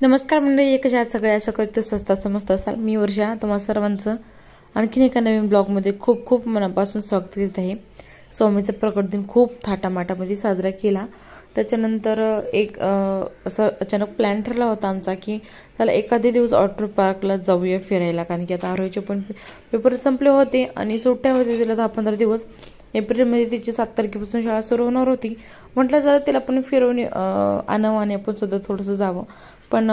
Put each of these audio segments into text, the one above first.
नमस्कार मंडळी, कशा आहात सगळे? आशा करतो स्वस्त समस्त असाल। मी वर्षा तुम्हा सर्वांचं आणखीन एका नवीन ब्लॉगमध्ये खूप खूप मनापासून स्वागत करत आहे। स्वामीचा प्रकट दिन खूप थाटामाटामध्ये साजरा केला। त्याच्यानंतर एक असं अचानक प्लॅन ठरला होता आमचा की चला एखादे दिवस वॉटर पार्कला जाऊया फिरायला, कारण की आता आरोहीचे पण पेपर संपले होते आणि सुट्ट्या होते तिला 10-15 दिवस। एप्रिलमध्ये तिची 7 तारखेपासून शाळा सुरू होणार होती। म्हटलं जरा तिला पण फिरवून आणावं आणि आपण सुद्धा थोडंसं जावं, पण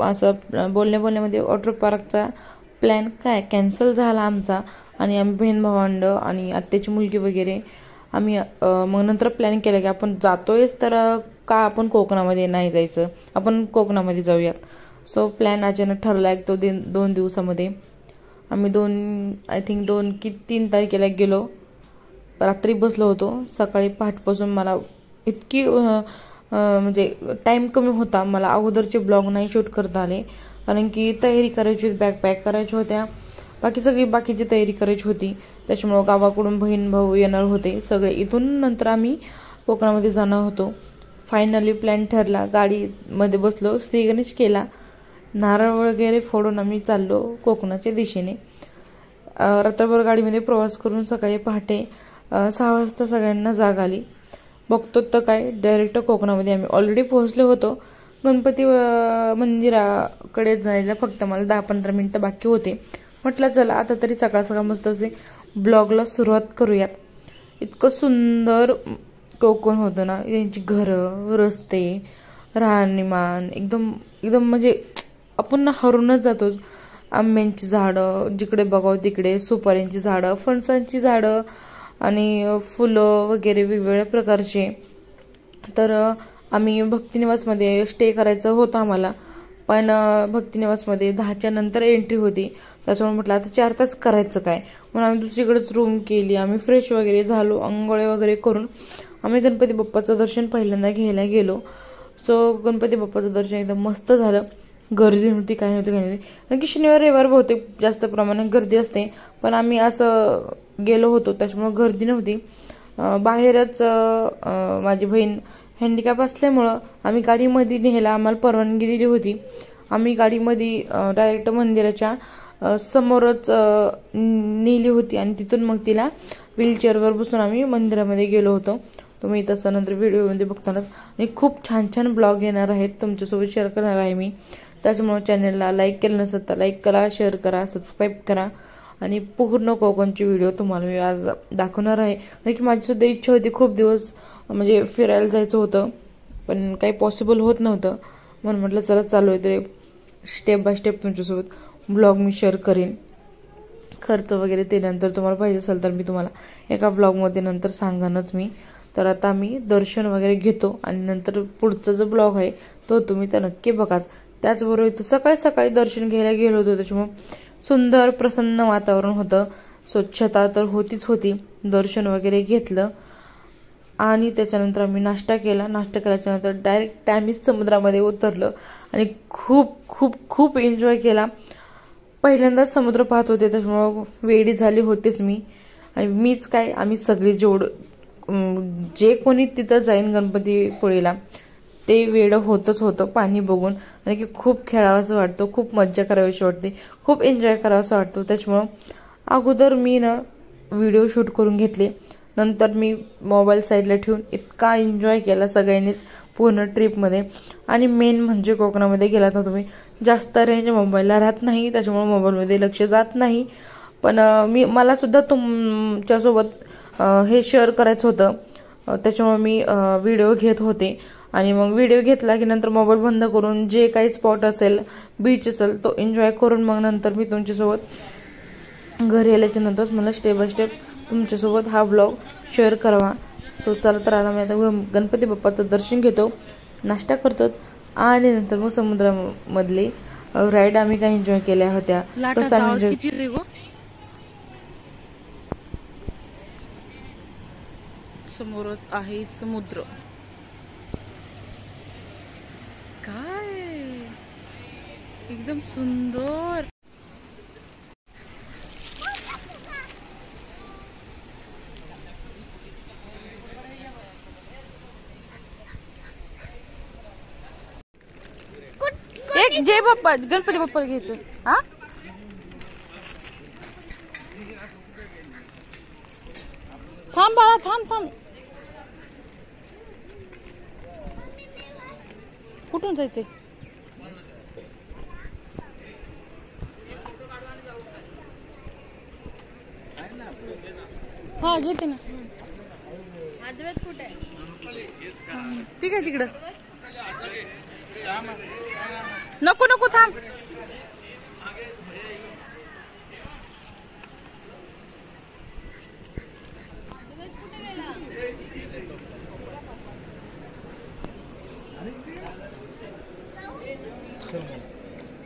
असं बोलण्यामध्ये वॉटर पार्कचा प्लॅन कॅन्सल झाला आमचा। आणि आम्ही बहीण भावंड आणि आत्याची मुलगी वगैरे आम्ही मग नंतर प्लॅन केला की आपण जातोयच तर का आपण कोकणामध्ये नाही जायचं, आपण कोकणामध्ये जाऊयात। सो प्लॅन अचानक ठरला एक तो 2 दिवसामध्ये। आम्ही 2 की 3 तारखेला गेलो, रात्री बसलो होतो। सकाळी पहाटपासून मला इतकी म्हणजे टाइम कमी होता, मला अगोदरचे ब्लॉग नाही शूट करता आले, कारण की तयारी करायची होती, बॅग पॅक करायच्या होत्या, बाकीची तयारी करायची होती। त्याच्यामुळे गावाकडून बहीण भाऊ येणार होते सगळे, इथून नंतर आम्ही कोकणामध्ये जाणार होतो। फायनली प्लॅन ठरला, गाडीमध्ये बसलो, श्री गणेश केला, नारळ वगैरे फोडून आम्ही चाललो कोकणाच्या दिशेने। रात्रभर गाडीमध्ये प्रवास करून सकाळी पहाटे 6 वाजता सगळ्यांना जाग आली। बघतो तर काय, डायरेक्ट कोकणामध्ये आम्ही ऑलरेडी पोहोचलो होतो। गणपती मंदिराकडे जायला फक्त मला 10-15 मिनिटं बाकी होते। म्हटलं चला आता तरी सकाळ सकाळ मस्त असे ब्लॉगला सुरुवात करूयात। इतकं सुंदर कोकण होतं ना, त्यांची घरं, रस्ते, राहणीमान एकदम म्हणजे आपण हरूनच जातो। आंब्यांची झाडं जिकडे बघावं तिकडे, सुपाऱ्यांची झाडं, फणसांची झाडं आणि फुलं वगैरे वेगवेगळ्या प्रकारचे। तर आम्ही भक्तिनिवासमध्ये स्टे करायचं होतं आम्हाला, पण भक्तिनिवासमध्ये 10च्या नंतर एंट्री होती। त्याच्यामुळे म्हटलं आता 4 तास करायचं काय, म्हणून आम्ही दुसरीकडेच रूम केली। आम्ही फ्रेश वगैरे झालो, अंघोळ वगैरे करून आम्ही गणपती बाप्पाचं दर्शन पहिल्यांदा घ्यायला गेलो। सो गणपती बाप्पाचं दर्शन एकदम मस्त झालं। गर्दी नव्हती, काही नव्हती कारण की शनिवार रविवार बहुतेक जास्त प्रमाणात गर्दी असते, पण आम्ही असं गेलो होतो त्याच्यामुळे गर्दी नव्हती। बाहेरच माझी बहीण हँडिकॅप असल्यामुळं आम्ही गाडीमध्ये न्यायला आम्हाला परवानगी दिली होती। आम्ही गाडीमध्ये डायरेक्ट मंदिराच्या समोरच नेली होती आणि तिथून मग तिला व्हीलचेअरवर बसून आम्ही मंदिरामध्ये गेलो होतो। तुम्ही तसं नंतर व्हिडिओमध्ये बघतानाच, आणि खूप छान छान ब्लॉग येणार आहेत तुमच्यासोबत शेअर करणार आहे मी। त्याच्यामुळे चॅनलला लाईक केलं नसेल तर लाईक करा, शेअर करा, सबस्क्राईब करा। आणि पूर्ण कोकणची व्हिडिओ तुम्हाला मी आज दाखवणार आहे, कारण की माझी सुद्धा इच्छा होती खूप दिवस म्हणजे फिरायला जायचं होतं, पण काही पॉसिबल होत नव्हतं। म्हणून म्हटलं चला चालू आहे तर स्टेप बाय स्टेप तुमच्यासोबत ब्लॉग मी शेअर करेन। खर्च वगैरे ते नंतर तुम्हाला पाहिजे असेल तर मी तुम्हाला एका ब्लॉगमध्ये नंतर सांगणच मी। तर आता मी दर्शन वगैरे घेतो आणि नंतर पुढचा जो ब्लॉग आहे तो तुम्ही तर नक्की बघाच। त्याचबरोबर इथं सकाळी सकाळी दर्शन घ्यायला गेलो होतो, त्याच्यामुळे सुंदर प्रसन्न वातावरण होतं। स्वच्छता तर होतीच होती। दर्शन वगैरे घेतलं आणि त्याच्यानंतर आम्ही नाश्ता केला। नाश्ता केल्याच्यानंतर डायरेक्ट आम्ही समुद्रामध्ये उतरलो आणि खूप खूप खूप एन्जॉय केला। पहिल्यांदाच समुद्र पाहत होते, त्याच्यामुळं वेडी झाली होतेच मी, आणि मीच काय आम्ही सगळे जे कोणी तिथं जाईन गणपतीपुळेला ते वेड होतच होतं पाणी बघून, आणि की खूप खेळावंसं वाटतं, खूप मज्जा करावीशी वाटते, खूप एन्जॉय करावासा वाटतो। त्याच्यामुळं अगोदर मी व्हिडिओ शूट करून घेतले, नंतर मी मोबाईल साईडला ठेवून इतका एन्जॉय केला सगळ्यांनीच पूर्ण ट्रिपमध्ये। आणि मेन म्हणजे कोकणामध्ये गेला तर तुम्ही जास्त रेंज मोबाईलला राहत नाही, त्याच्यामुळे मोबाईलमध्ये लक्ष जात नाही। पण मला सुद्धा तुमच्यासोबत हे शेअर करायचं होतं, त्याच्यामुळे मी व्हिडिओ घेत होते। आणि मग व्हिडिओ घेतला की नंतर मोबाईल बंद करून जे काही स्पॉट असेल, बीच असेल, तो एन्जॉय करून मग नंतर मी तुमच्यासोबत घरी आल्याच्या नंतरच मला स्टेप बाय स्टेप तुमच्यासोबत हा ब्लॉग शेअर करावा। सो चला तर आता मी आता गणपती बाप्पाचं दर्शन घेतो, नाश्ता करतो आणि नंतर मग समुद्रामधले राईड आम्ही काय एन्जॉय केल्या होत्या, कसं आम्ही एन्जॉय। समोरच आहे समुद्र, काय एकदम सुंदर। जय बाप्पा गणपती बाप्पाला घ्यायचं हा. थांब बाळा थांब थांब. कुठून जायचंय. हा घेते ना. कुठे ठीक आहे तिकडं. नको नको थांब.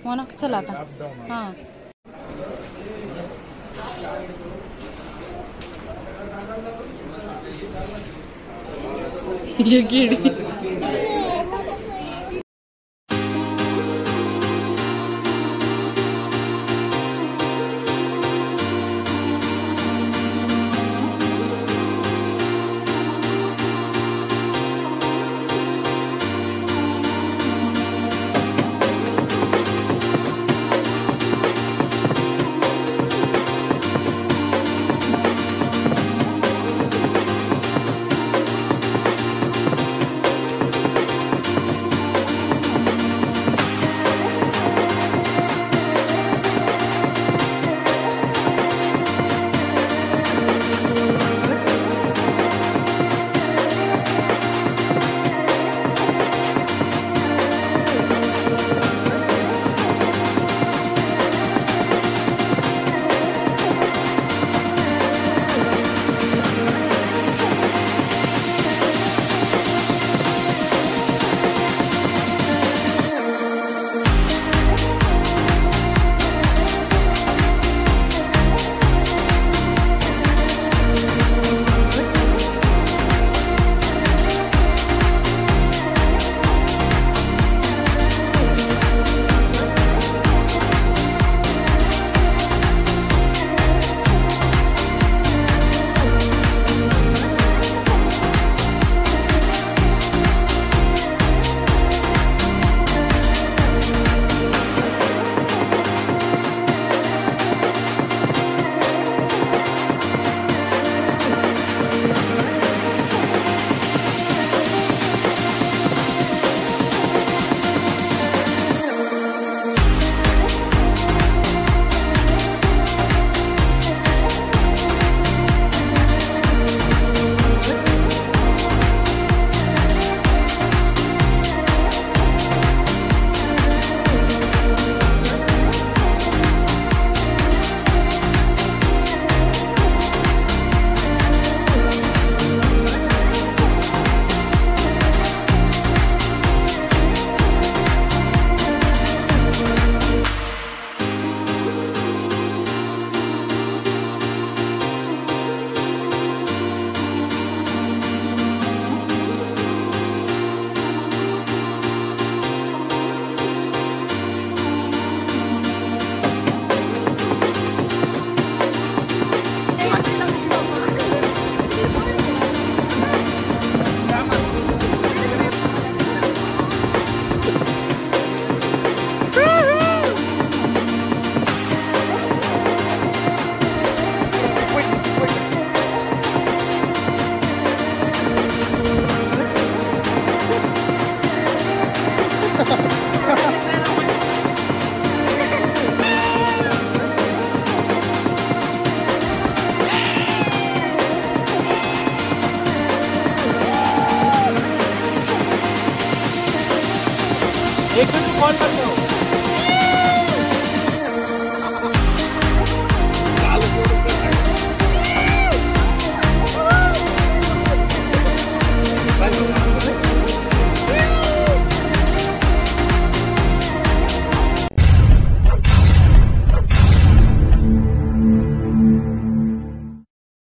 हो ना चला आता. हा ये किडी. एक मिनट कॉल करते हो.